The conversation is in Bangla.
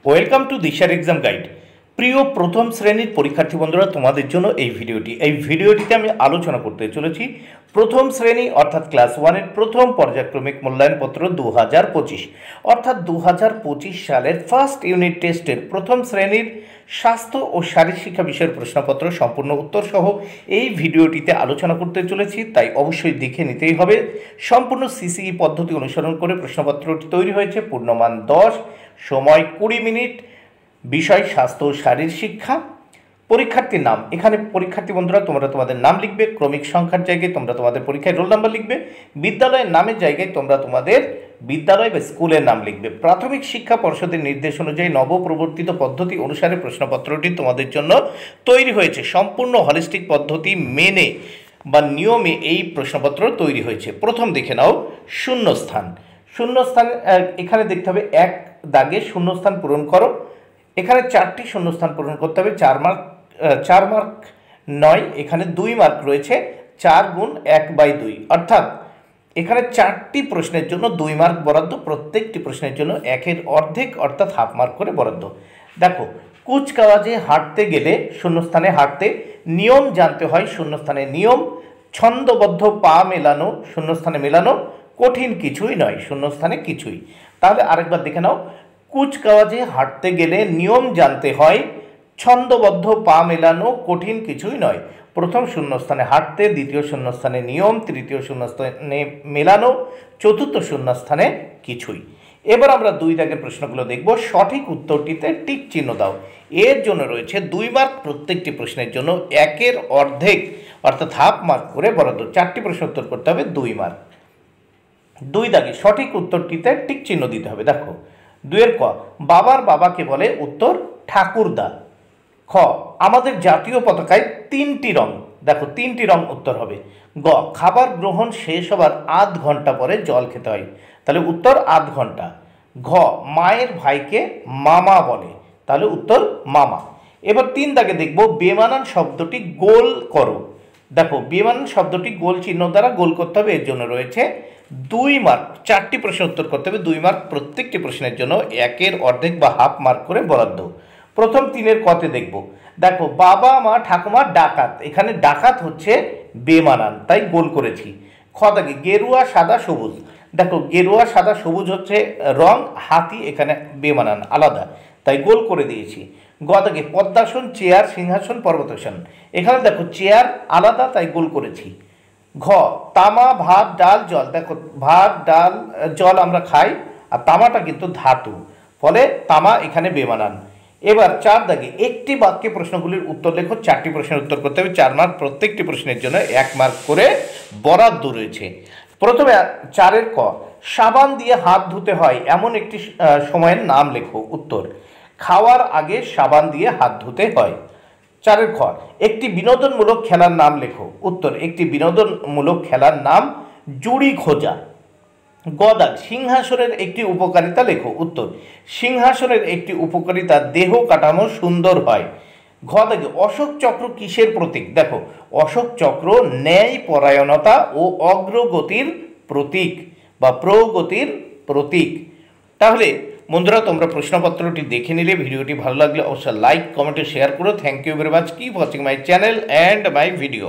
ওয়েলকাম টু দিশার এক্সাম গাইড। প্রিয় প্রথম শ্রেণীর পরীক্ষার্থী বন্ধুরা, তোমাদের জন্য এই ভিডিওটিতে আমি আলোচনা করতে চলেছি প্রথম শ্রেণী অর্থাৎ ক্লাস ওয়ানের প্রথম পর্যায়ক্রমিক মূল্যায়নপত্র 2025 অর্থাৎ 2025 সালের ফার্স্ট ইউনিট টেস্টের প্রথম শ্রেণীর স্বাস্থ্য ও শারীরশিক্ষা বিষয়ের প্রশ্নপত্র সম্পূর্ণ উত্তর সহ এই ভিডিওটিতে আলোচনা করতে চলেছি। তাই অবশ্যই দেখে নিতেই হবে। সম্পূর্ণ সিসিই পদ্ধতি অনুসরণ করে প্রশ্নপত্রটি তৈরি হয়েছে। পূর্ণমান 10, সময় 20 মিনিট, বিষয় স্বাস্থ্য ও শারীর শিক্ষা। পরীক্ষার্থীর নাম, এখানে পরীক্ষার্থী বন্ধুরা তোমরা তোমাদের নাম লিখবে, ক্রমিক সংখ্যার জায়গায় তোমরা তোমাদের পরীক্ষায় রোল নাম্বার লিখবে, বিদ্যালয়ের নামের জায়গায় তোমরা তোমাদের বিদ্যালয় বা স্কুলের নাম লিখবে। প্রাথমিক শিক্ষা পর্ষদের নির্দেশ অনুযায়ী নবপ্রবর্তিত পদ্ধতি অনুসারে প্রশ্নপত্রটি তোমাদের জন্য তৈরি হয়েছে। সম্পূর্ণ হলিস্টিক পদ্ধতি মেনে বা নিয়মে এই প্রশ্নপত্র তৈরি হয়েছে। প্রথম দেখে নাও শূন্যস্থান। শূন্যস্থান এখানে দেখতে হবে এক দাগে শূন্যস্থান পূরণ করো। এখানে 4টি শূন্যস্থান পূরণ করতে হবে। 4 মার্ক নয়, এখানে 2 মার্ক রয়েছে। 4 গুণ 1/2 অর্থাৎ এখানে 4টি প্রশ্নের জন্য 2 মার্ক বরাদ্দ, প্রত্যেকটি প্রশ্নের জন্য 1-এর অর্ধেক অর্থাৎ হাফ মার্ক করে বরাদ্দ। দেখো, কুচকাওয়াজে হাঁটতে গেলে শূন্যস্থানে হাঁটতে, নিয়ম জানতে হয় শূন্যস্থানে নিয়ম, ছন্দবদ্ধ পা মেলানো শূন্যস্থানে মেলানো, কঠিন কিছুই নয় শূন্যস্থানে কিছুই। তাহলে আরেকবার দেখে নাও, কুচকাওয়াজে হাঁটতে গেলে নিয়ম জানতে হয়, ছন্দবদ্ধ পা মেলানো কঠিন কিছুই নয়। প্রথম শূন্যস্থানে হাঁটতে, দ্বিতীয় শূন্যস্থানে নিয়ম, তৃতীয় শূন্যস্থানে মেলানো, চতুর্থ শূন্যস্থানে কিছুই। এবার আমরা 2 দাগের প্রশ্নগুলো দেখব। সঠিক উত্তরটিতে টিক চিহ্ন দাও। এর জন্য রয়েছে 2 মার্ক, প্রত্যেকটি প্রশ্নের জন্য 1-এর অর্ধেক অর্থাৎ হাফ মার্ক করে বরাদ্দ। 4টি প্রশ্ন উত্তর করতে হবে 2 মার্ক। 2 দাগে সঠিক উত্তরটিতে টিক চিহ্ন দিতে হবে। দেখো, 2-এর ক, বাবার বাবাকে বলে, উত্তর ঠাকুরদা। খ, আমাদের জাতীয় পতাকায় 3টি রং, দেখো 3টি রং উত্তর হবে। গ, খাবার গ্রহণ শেষ হবার আধ ঘন্টা পরে জল খেতে হয়, তাহলে উত্তর আধ ঘন্টা। ঘ, মায়ের ভাইকে মামা বলে, তাহলে উত্তর মামা। এবার 3 দাগে দেখব বেমানান শব্দটি গোল করো। দেখো, বেমানান শব্দটি গোল চিহ্ন দ্বারা গোল করতে হবে। এর জন্য রয়েছে 2 মার্ক। 4টি প্রশ্ন উত্তর করতে হবে 2 মার্ক, প্রত্যেকটি প্রশ্নের জন্য 1-এর অর্ধেক বা হাফ মার্ক করে বরাদ্দ। প্রথম 3-এর কতে দেখব। দেখো, বাবা মা ঠাকুমা ডাকাত, এখানে ডাকাত হচ্ছে বেমানান, তাই গোল করেছি। খ দাগে গেরুয়া সাদা সবুজ, দেখো গেরুয়া সাদা সবুজ হচ্ছে রং, হাতি এখানে বেমানান আলাদা, তাই গোল করে দিয়েছি। গ দাগে পদ্মাসন চেয়ার সিংহাসন পর্বতাসন, এখানে দেখো চেয়ার আলাদা তাই গোল করেছি। ঘ, তামা ভাত ডাল জল, দেখো ভাত ডাল জল আমরা খাই আর তামাটা কিন্তু ধাতু, ফলে তামা এখানে বেমানান। এবার 4 দাগে একটি বাক্যে প্রশ্নগুলির উত্তর লেখো। 4টি প্রশ্নের উত্তর করতে হবে 4 মার্ক, প্রত্যেকটি প্রশ্নের জন্য 1 মার্ক করে বরাদ্দ রয়েছে। প্রথমে 4-এর ক, সাবান দিয়ে হাত ধুতে হয় এমন একটি সময়ের নাম লেখো, উত্তর খাওয়ার আগে সাবান দিয়ে হাত ধুতে হয়। 4-এর খ, একটি বিনোদনমূলক খেলার নাম লেখো, উত্তর একটি বিনোদনমূলক খেলার নাম জুড়ি খোঁজা। গ দাগ সিংহাসনের একটি উপকারিতা লেখো, উত্তর সিংহাসনের একটি উপকারিতা দেহ কাঠামো সুন্দর হয়। ঘ দাগে অশোক চক্র কিসের প্রতীক, দেখো অশোক চক্র ন্যায় পরায়ণতা ও অগ্রগতির প্রতীক বা প্রগতির প্রতীক। তাহলে বন্ধুরা, তোমরা প্রশ্নপত্রটি দেখে নিলে। ভিডিওটি ভালো লাগলে অবশ্যই লাইক কমেন্ট শেয়ার করো। Thank you very much. Keep watching my channel and my video.